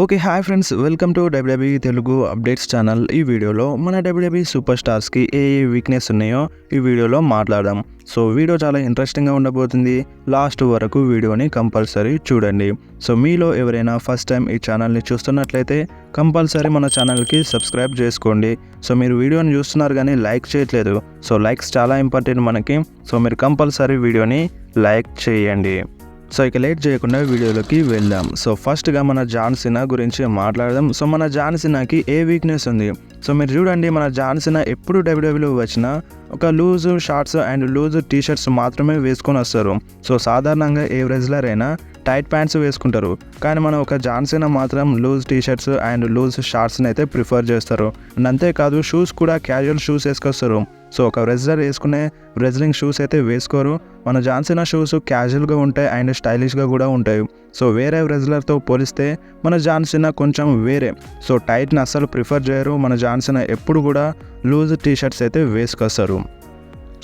Okay. Hi friends. Welcome to WWE Telugu updates channel. ఈ వీడియోలో మన డబ్ల్యూడబ్ల్యూఈ సూపర్ స్టార్స్‌కి ఏ weakness ఉన్నాయో ఈ వీడియోలో మాట్లాడదాం. సో వీడియో చాలా ఇంట్రెస్టింగ్‌గా ఉండబోతుంది. లాస్ట్ వరకు వీడియోని కంపల్సరీ చూడండి. సో మీలో ఎవరైనా ఫస్ట్ టైం ఈ ఛానల్‌ని చూస్తున్నట్లయితే కంపల్సరీ మన ఛానల్‌కి సబ్స్క్రైబ్ చేసుకోండి. సో మీరు వీడియోని చూస్తున్నారు కానీ లైక్ చేయట్లేదు. సో లైక్స్ చాలా ఇంపార్టెంట్ మనకి. సో మీరు కంపల్సరీ వీడియోని లైక్ చేయండి. సో ఇక లేట్ చేయకుండా వీడియోలోకి వెళ్దాం. సో ఫస్ట్గా మన జాన్ సినా గురించి మాట్లాడదాం. సో మన జాన్ సినాకి ఏ వీక్నెస్ ఉంది? సో మీరు చూడండి, మన జాన్ సినా ఎప్పుడు డబ్ల్యూడబ్ల్యూలో వచ్చినా ఒక loose shorts and loose T shirts మాత్రమే వేసుకొని వస్తారు. సో సాధారణంగా ఏ రెజ్లర్ అయినా టైట్ ప్యాంట్స్ వేసుకుంటారు, కానీ మనం ఒక జాన్ సినా మాత్రం లూజ్ టీషర్ట్స్ అండ్ లూజ్ షార్ట్స్ని అయితే ప్రిఫర్ చేస్తారు. అండ్ అంతేకాదు షూస్ కూడా క్యాజువల్ షూస్ వేసుకొస్తారు. సో ఒక రెజ్లర్ వేసుకునే రెజ్లింగ్ షూస్ అయితే వేసుకోరు. మన జాన్ సినా షూస్ క్యాజువల్గా ఉంటాయి అండ్ స్టైలిష్గా కూడా ఉంటాయి. సో వేరే రెజ్లర్తో పోలిస్తే మన జాన్ సినా కొంచెం వేరే. సో టైట్ని అస్సలు ప్రిఫర్ చేయరు. మన జాన్ సినా ఎప్పుడు కూడా లూజ్ టీషర్ట్స్ అయితే వేసుకొస్తారు.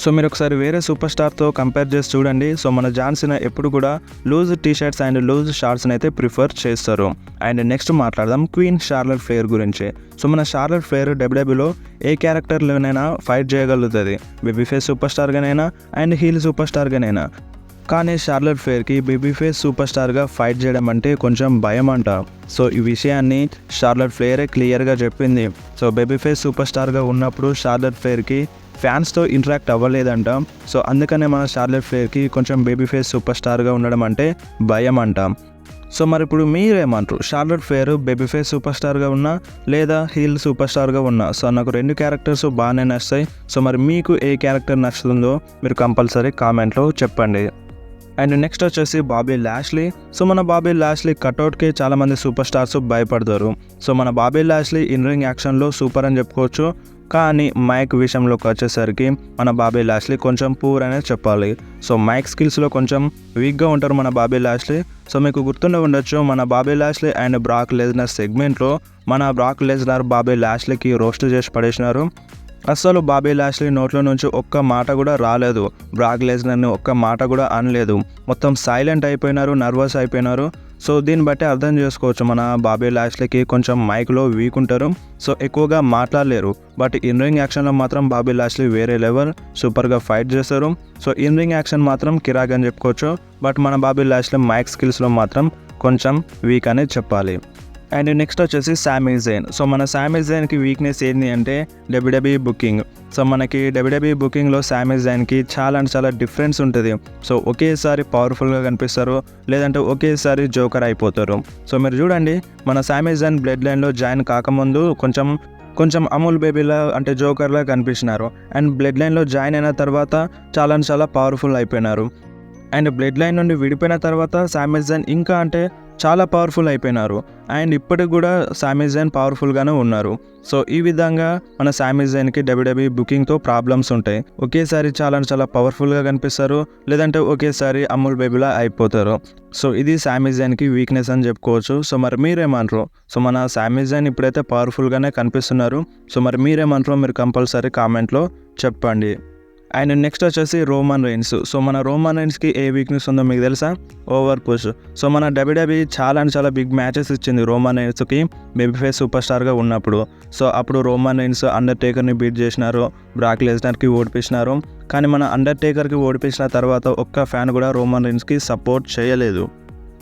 సో మీరు ఒకసారి వేరే సూపర్ స్టార్తో కంపేర్ చేసి చూడండి. సో మన జాన్ సినా ఎప్పుడు కూడా లూజ్ టీషర్ట్స్ అండ్ లూజ్ షార్ట్స్ని అయితే ప్రిఫర్ చేస్తారు. అండ్ నెక్స్ట్ మాట్లాడదాం క్వీన్ షార్లెట్ ఫ్లేర్ గురించి. సో మన షార్లెట్ ఫ్లేర్ డబ్ల్యూడబ్ల్యూలో ఏ క్యారెక్టర్లోనైనా ఫైట్ చేయగలుగుతుంది, బేబీ ఫేస్ సూపర్ స్టార్గానైనా అండ్ హీల్ సూపర్ స్టార్గానైనా. కానీ షార్లెట్ ఫ్లేర్కి బేబీ ఫేస్ సూపర్ స్టార్గా ఫైట్ చేయడం అంటే కొంచెం భయం అంట. సో ఈ విషయాన్ని షార్లెట్ ఫ్లేరే క్లియర్గా చెప్పింది. సో బేబీ ఫేస్ సూపర్ స్టార్గా ఉన్నప్పుడు షార్లెట్ ఫ్లేర్కి ఫ్యాన్స్తో ఇంటరాక్ట్ అవ్వలేదంట. సో అందుకనే మన షార్లెట్ ఫ్లేర్కి కొంచెం బేబీ ఫేస్ సూపర్ స్టార్గా ఉండడం అంటే భయం అంట. సో మరి ఇప్పుడు మీరేమంటారు? Charlotte Flair baby face super స్టార్గా ఉన్నా లేదా హీల్ సూపర్ స్టార్గా ఉన్నా? సో నాకు రెండు క్యారెక్టర్స్ బాగానే నచ్చాయి. సో మరి మీకు ఏ క్యారెక్టర్ నచ్చుతుందో మీరు కంపల్సరీ కామెంట్లో చెప్పండి. అండ్ నెక్స్ట్ వచ్చేసి బాబీ లాష్లీ. సో మన బాబీ లాష్లీ కట్అవుట్కి చాలామంది సూపర్ స్టార్స్ భయపడతారు. సో మన బాబీ లాష్లీ ఇన్ రింగ్ యాక్షన్లో సూపర్ అని చెప్పుకోవచ్చు, కానీ మైక్ విషయంలోకి వచ్చేసరికి మన బాబీ లాష్లీ కొంచెం పూర్ అనేది చెప్పాలి. సో మైక్ స్కిల్స్లో కొంచెం వీక్గా ఉంటారు మన బాబీ లాష్లీ. సో మీకు గుర్తుండే ఉండొచ్చు, మన బాబీ లాష్లీ అండ్ బ్రాక్ లెజ్నర్ సెగ్మెంట్లో మన బ్రాక్ లెజ్నర్ బాబీ లాష్లీకి రోస్ట్ చేసి పడేసినారు. అస్సలు బాబీ లాష్లీ నోట్లో నుంచి ఒక్క మాట కూడా రాలేదు. బ్రాక్ లెజ్నర్ని ఒక్క మాట కూడా అనలేదు. మొత్తం సైలెంట్ అయిపోయినారు, నర్వస్ అయిపోయినారు. సో దీన్ని బట్టి అర్థం చేసుకోవచ్చు, మన బాబీ లాష్లీకి కొంచెం మైక్లో వీక్ ఉంటారు. సో ఎక్కువగా మాట్లాడలేరు. బట్ ఇన్ రింగ్ యాక్షన్లో మాత్రం బాబీ లాష్లీ వేరే లెవెల్, సూపర్గా ఫైట్ చేస్తారు. సో ఇన్ రింగ్ యాక్షన్ మాత్రం కిరాక్ అని చెప్పుకోవచ్చు. బట్ మన బాబీ లాష్లీ మైక్ స్కిల్స్లో మాత్రం కొంచెం వీక్ అనేది చెప్పాలి. అండ్ నెక్స్ట్ వచ్చేసి సామీ జైన్. సో మన సామీ జైన్కి వీక్నెస్ ఏంటి అంటే డబ్ల్యూడబ్ల్యూఈ బుకింగ్. సో మనకి డబ్ల్యూడబ్ల్యూఈ బుకింగ్లో సామీ జైన్కి చాలా అంటే చాలా డిఫరెన్స్ ఉంటుంది. సో ఒకేసారి పవర్ఫుల్గా కనిపిస్తారు, లేదంటే ఒకేసారి జోకర్ అయిపోతారు. సో మీరు చూడండి, మన సామీ జైన్ బ్లడ్ లైన్లో జాయిన్ కాకముందు కొంచెం అమూల్ బేబీలా అంటే జోకర్లా కనిపించినారు. అండ్ బ్లడ్ లైన్లో జాయిన్ అయిన తర్వాత చాలా పవర్ఫుల్ అయిపోయినారు. అండ్ బ్లడ్ లైన్ నుండి విడిపోయిన తర్వాత సామీ జైన్ ఇంకా అంటే చాలా పవర్ఫుల్ అయిపోయినారు. అండ్ ఇప్పటికి కూడా సామీ జైన్ పవర్ఫుల్గానే ఉన్నారు. సో ఈ విధంగా మన సామీ జైన్కి డబ్ల్యూడబ్ల్యూఈ బుకింగ్తో ప్రాబ్లమ్స్ ఉంటాయి. ఒకేసారి చాలా పవర్ఫుల్గా కనిపిస్తారు, లేదంటే ఒకేసారి అమూల్ బేబీలా అయిపోతారు. సో ఇది సామీ జైన్కి వీక్నెస్ అని చెప్పుకోవచ్చు. సో మరి మీరేమంటారు? సో మన సామీ జైన్ ఇప్పుడైతే పవర్ఫుల్గానే కనిపిస్తున్నారు. సో మరి మీరేమంటారో మీరు కంపల్సరీ కామెంట్లో చెప్పండి. అండ్ నెక్స్ట్ వచ్చేసి రోమన్ రైన్స్. సో మన రోమన్ రైన్స్కి ఏ వీక్నెస్ ఉందో మీకు తెలుసా? Over push. సో మన డబ్ల్యూడబ్ల్యూఈ చాలా బిగ్ మ్యాచెస్ ఇచ్చింది రోమన్ రైన్స్కి బేబీ ఫేస్ సూపర్ స్టార్గా ఉన్నప్పుడు. సో అప్పుడు రోమన్ రైన్స్ అండర్టేకర్ని బీట్ చేసినారు, బ్రాక్ లెజ్నర్కి ఓడిపించినారు. కానీ మన అండర్టేకర్కి ఓడిపించిన తర్వాత ఒక్క ఫ్యాన్ కూడా రోమన్ రైన్స్కి సపోర్ట్ చేయలేదు.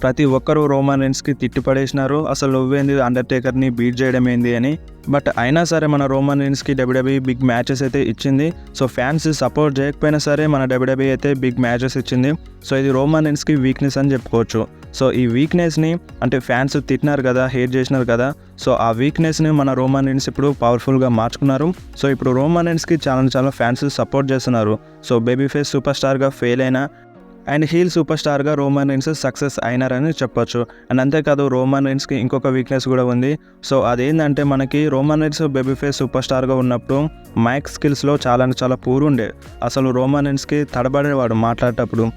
ప్రతి ఒక్కరూ రోమన్ రైన్స్కి తిట్టిపడేసినారు, అసలు నువ్వేంది అండర్టేకర్ని బీట్ చేయడం ఏంది అని. బట్ అయినా సరే మన రోమన్ రైన్స్కి డబ్ల్యూడబ్ల్యూఈ బిగ్ మ్యాచెస్ అయితే ఇచ్చింది. సో ఫ్యాన్స్ సపోర్ట్ చేయకపోయినా సరే మన డబ్ల్యూడబ్ల్యూఈ అయితే బిగ్ మ్యాచెస్ ఇచ్చింది. సో ఇది రోమన్ రైన్స్కి వీక్నెస్ అని చెప్పుకోవచ్చు. సో ఈ వీక్నెస్ని అంటే ఫ్యాన్స్ తిట్టినారు కదా, హేట్ చేసినారు కదా, సో ఆ వీక్నెస్ని మన రోమన్ రైన్స్ ఇప్పుడు పవర్ఫుల్గా మార్చుకున్నారు. సో ఇప్పుడు రోమన్ రైన్స్కి చాలా ఫ్యాన్స్ సపోర్ట్ చేస్తున్నారు. సో బేబీ ఫేస్ సూపర్ స్టార్గా ఫెయిల్ అయినా అండ్ హీల్ సూపర్ స్టార్గా రోమన్ రైన్స్ సక్సెస్ అయినారని చెప్పొచ్చు. అండ్ అంతేకాదు రోమన్ రైన్స్కి ఇంకొక వీక్నెస్ కూడా ఉంది. సో అదేంటంటే మనకి Roman Reigns baby face super స్టార్గా ఉన్నప్పుడు మైక్ స్కిల్స్లో చాలా పూర్ ఉండే. అసలు రోమన్ రైన్స్కి తడబడేవాడు మాట్లాడేటప్పుడు.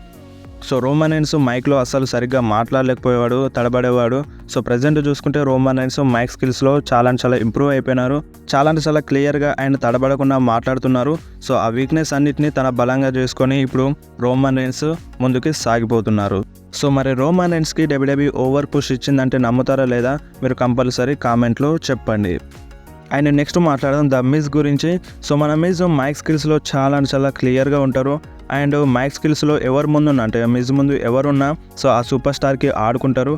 సో రోమన్ రైన్స్ మైక్లో అస్సలు సరిగ్గా మాట్లాడలేకపోయేవాడు, తడబడేవాడు. సో ప్రజెంట్ చూసుకుంటే రోమన్ రైన్స్ మైక్ స్కిల్స్లో చాలా ఇంప్రూవ్ అయిపోయినారు. చాలా క్లియర్గా అండ్ తడబడకుండా మాట్లాడుతున్నారు. సో ఆ వీక్నెస్ అన్నిటిని తన బలంగా చేసుకొని ఇప్పుడు రోమన్ రైన్స్ ముందుకి సాగిపోతున్నారు. సో మరి రోమన్ రైన్స్కి డబ్ల్యూడబ్ల్యూఈ ఓవర్ పుష్ ఇచ్చిందంటే నమ్ముతారా లేదా మీరు కంపల్సరీ కామెంట్లో చెప్పండి. అండ్ నెక్స్ట్ మాట్లాడదాం ద మిజ్ గురించి. సో మన మిజ్ మైక్ స్కిల్స్లో చాలా క్లియర్గా ఉంటారు. అండ్ మైక్ స్కిల్స్లో ఎవరు ముందున్నా అంటే మిజ్ ముందు ఎవరున్నా సో ఆ సూపర్ స్టార్కి ఆడుకుంటారు.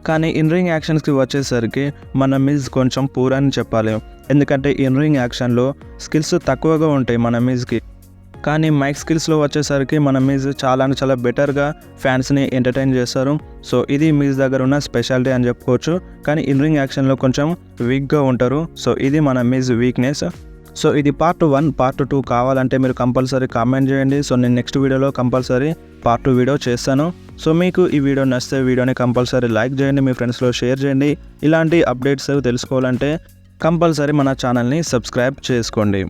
కానీ ఇన్ రింగ్ యాక్షన్స్కి వచ్చేసరికి మన మిజ్ కొంచెం పూర్ అని చెప్పాలి. ఎందుకంటే ఇన్ రింగ్ యాక్షన్లో స్కిల్స్ తక్కువగా ఉంటాయి మన మిజ్కి. కానీ మైక్ స్కిల్స్లో వచ్చేసరికి మన మిజ్ చాలా బెటర్గా ఫ్యాన్స్ని ఎంటర్టైన్ చేస్తారు. సో ఇది మిజ్ దగ్గర ఉన్న స్పెషాలిటీ అని చెప్పుకోవచ్చు. కానీ ఇన్ రింగ్ యాక్షన్లో కొంచెం వీక్గా ఉంటారు. సో ఇది మన మిజ్ వీక్నెస్. సో ఇది పార్ట్ 1. పార్ట్ 2 కావాలంటే మీరు కంపల్సరీ కామెంట్ చేయండి. సో నేను నెక్స్ట్ వీడియోలో కంపల్సరీ పార్ట్ 2 వీడియో చేస్తాను. సో మీకు ఈ వీడియో నచ్చితే వీడియోని కంపల్సరీ లైక్ చేయండి, మీ ఫ్రెండ్స్లో షేర్ చేయండి. ఇలాంటి అప్డేట్స్ తెలుసుకోవాలంటే కంపల్సరీ మన ఛానల్ని సబ్స్క్రైబ్ చేసుకోండి.